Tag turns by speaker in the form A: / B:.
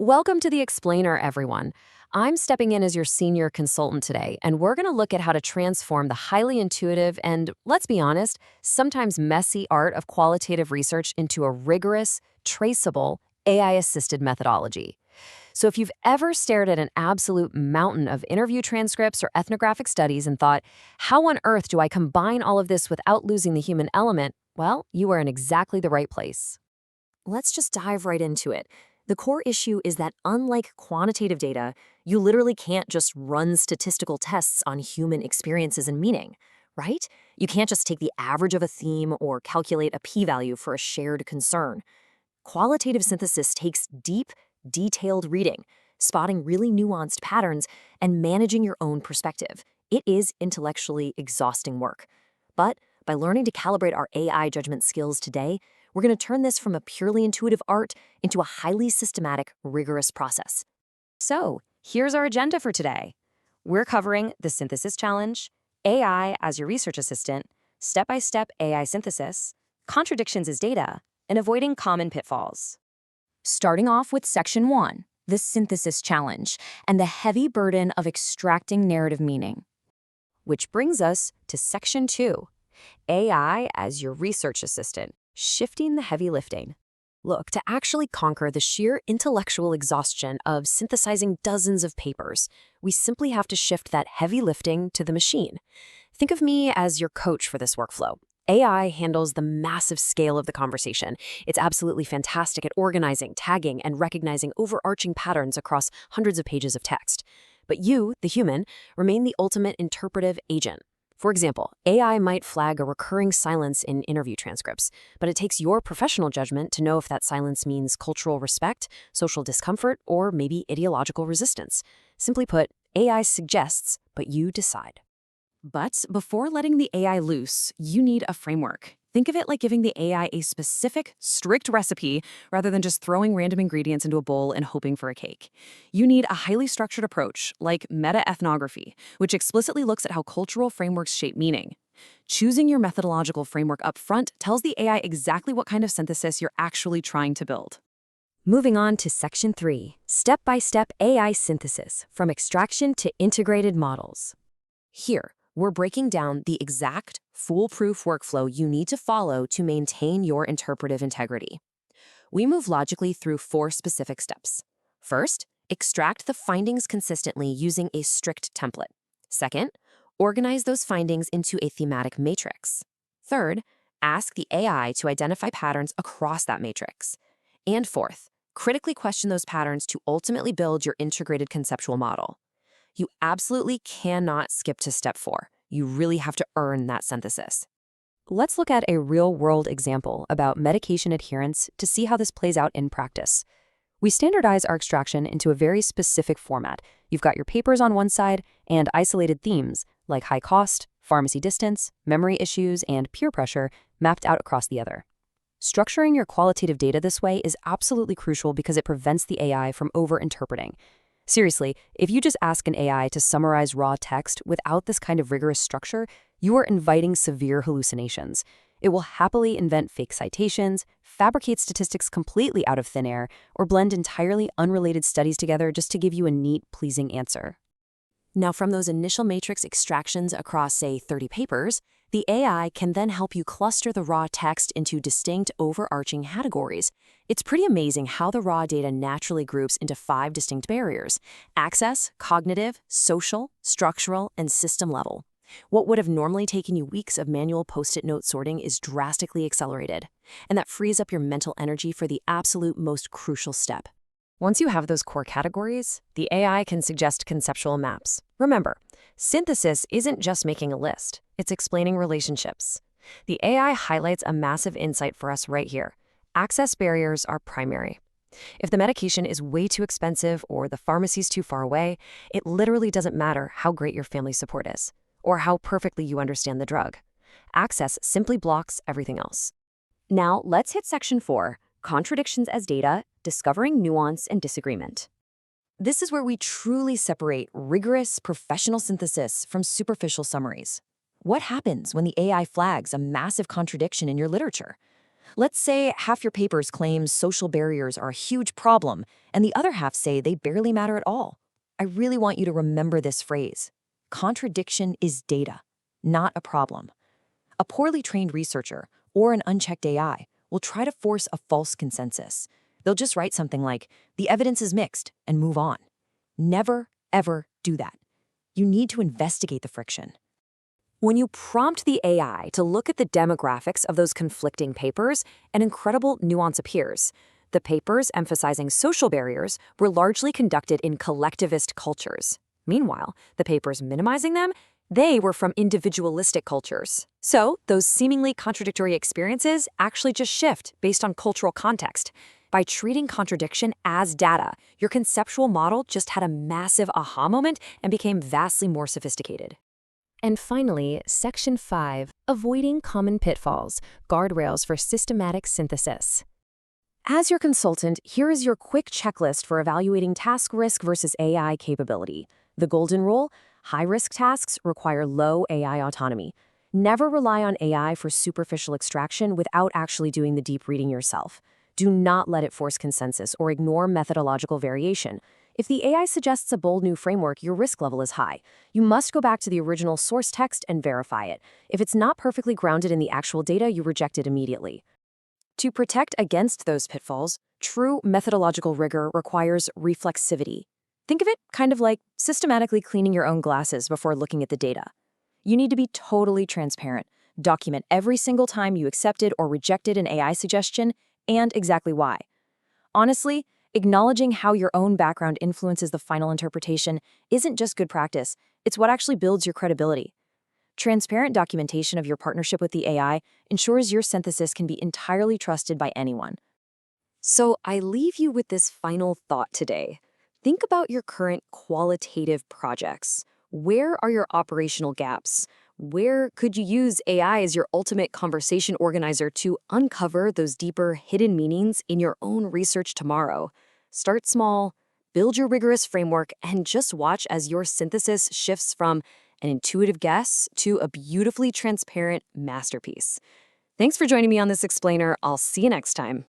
A: Welcome to the Explainer, everyone. I'm stepping in as your senior consultant today, and we're going to look at how to transform the highly intuitive and, let's be honest, sometimes messy art of qualitative research into a rigorous, traceable, AI-assisted methodology. So if you've ever stared at an absolute mountain of interview transcripts or ethnographic studies and thought, how on earth do I combine all of this without losing the human element? Well, you are in exactly the right place. Let's just dive right into it. The core issue is that unlike quantitative data, you literally can't just run statistical tests on human experiences and meaning, right? You can't just take the average of a theme or calculate a p-value for a shared concern. Qualitative synthesis takes deep, detailed reading, spotting really nuanced patterns, and managing your own perspective. It is intellectually exhausting work. But by learning to calibrate our AI judgment skills today, we're going to turn this from a purely intuitive art into a highly systematic, rigorous process. So, here's our agenda for today. We're covering the synthesis challenge, AI as your research assistant, step-by-step AI synthesis, contradictions as data, and avoiding common pitfalls. Starting off with Section 1, the synthesis challenge, and the heavy burden of extracting narrative meaning. Which brings us to Section 2, AI as your research assistant, shifting the heavy lifting. Look, to actually conquer the sheer intellectual exhaustion of synthesizing dozens of papers, we simply have to shift that heavy lifting to the machine. Think of me as your coach for this workflow. AI handles the massive scale of the conversation. It's absolutely fantastic at organizing, tagging, and recognizing overarching patterns across hundreds of pages of text. But you, the human, remain the ultimate interpretive agent. For example, AI might flag a recurring silence in interview transcripts, but it takes your professional judgment to know if that silence means cultural respect, social discomfort, or maybe ideological resistance. Simply put, AI suggests, but you decide. But before letting the AI loose, you need a framework. Think of it like giving the AI a specific, strict recipe rather than just throwing random ingredients into a bowl and hoping for a cake. You need a highly structured approach, like meta-ethnography, which explicitly looks at how cultural frameworks shape meaning. Choosing your methodological framework up front tells the AI exactly what kind of synthesis you're actually trying to build. Moving on to Section 3, step-by-step AI synthesis, from extraction to integrated models. Here, we're breaking down the exact, foolproof workflow you need to follow to maintain your interpretive integrity. We move logically through 4 specific steps. First, extract the findings consistently using a strict template. Second, organize those findings into a thematic matrix. Third, ask the AI to identify patterns across that matrix. And fourth, critically question those patterns to ultimately build your integrated conceptual model. You absolutely cannot skip to step 4. You really have to earn that synthesis. Let's look at a real-world example about medication adherence to see how this plays out in practice. We standardize our extraction into a very specific format. You've got your papers on one side and isolated themes like high cost, pharmacy distance, memory issues, and peer pressure mapped out across the other. Structuring your qualitative data this way is absolutely crucial because it prevents the AI from over-interpreting. Seriously, if you just ask an AI to summarize raw text without this kind of rigorous structure, you are inviting severe hallucinations. It will happily invent fake citations, fabricate statistics completely out of thin air, or blend entirely unrelated studies together just to give you a neat, pleasing answer. Now, from those initial matrix extractions across, say, 30 papers, the AI can then help you cluster the raw text into distinct overarching categories. It's pretty amazing how the raw data naturally groups into 5 distinct barriers: access, cognitive, social, structural, and system level. What would have normally taken you weeks of manual post-it note sorting is drastically accelerated, and that frees up your mental energy for the absolute most crucial step. Once you have those core categories, the AI can suggest conceptual maps. Remember, synthesis isn't just making a list, it's explaining relationships. The AI highlights a massive insight for us right here. Access barriers are primary. If the medication is way too expensive or the pharmacy's too far away, it literally doesn't matter how great your family support is, or how perfectly you understand the drug. Access simply blocks everything else. Now, let's hit Section 4, contradictions as data, discovering nuance and disagreement. This is where we truly separate rigorous, professional synthesis from superficial summaries. What happens when the AI flags a massive contradiction in your literature?
B: Let's say half your papers claim social barriers are a huge problem, and the other half say they barely matter at all. I really want you to remember this phrase. Contradiction is data, not a problem. A poorly trained researcher or an unchecked AI will try to force a false consensus. They'll just write something like, the evidence is mixed, and move on. Never, ever do that. You need to investigate the friction.
A: When you prompt the AI to look at the demographics of those conflicting papers, an incredible nuance appears. The papers emphasizing social barriers were largely conducted in collectivist cultures. Meanwhile, the papers minimizing them, they were from individualistic cultures. So, those seemingly contradictory experiences actually just shift based on cultural context. By treating contradiction as data, your conceptual model just had a massive aha moment and became vastly more sophisticated. And finally, Section 5, Avoiding Common Pitfalls, Guardrails for Systematic Synthesis. As your consultant, here is your quick checklist for evaluating task risk versus AI capability. The golden rule: high-risk tasks require low AI autonomy. Never rely on AI for superficial extraction without actually doing the deep reading yourself. Do not let it force consensus or ignore methodological variation. If the AI suggests a bold new framework, your risk level is high. You must go back to the original source text and verify it. If it's not perfectly grounded in the actual data, you reject it immediately. To protect against those pitfalls, true methodological rigor requires reflexivity. Think of it kind of like systematically cleaning your own glasses before looking at the data. You need to be totally transparent. Document every single time you accepted or rejected an AI suggestion and exactly why. Honestly, acknowledging how your own background influences the final interpretation isn't just good practice, it's what actually builds your credibility. Transparent documentation of your partnership with the AI ensures your synthesis can be entirely trusted by anyone. So I leave you with this final thought today. Think about your current qualitative projects. Where are your operational gaps? Where could you use AI as your ultimate conversation organizer to uncover those deeper hidden meanings in your own research tomorrow? Start small, build your rigorous framework, and just watch as your synthesis shifts from an intuitive guess to a beautifully transparent masterpiece. Thanks for joining me on this explainer. I'll see you next time.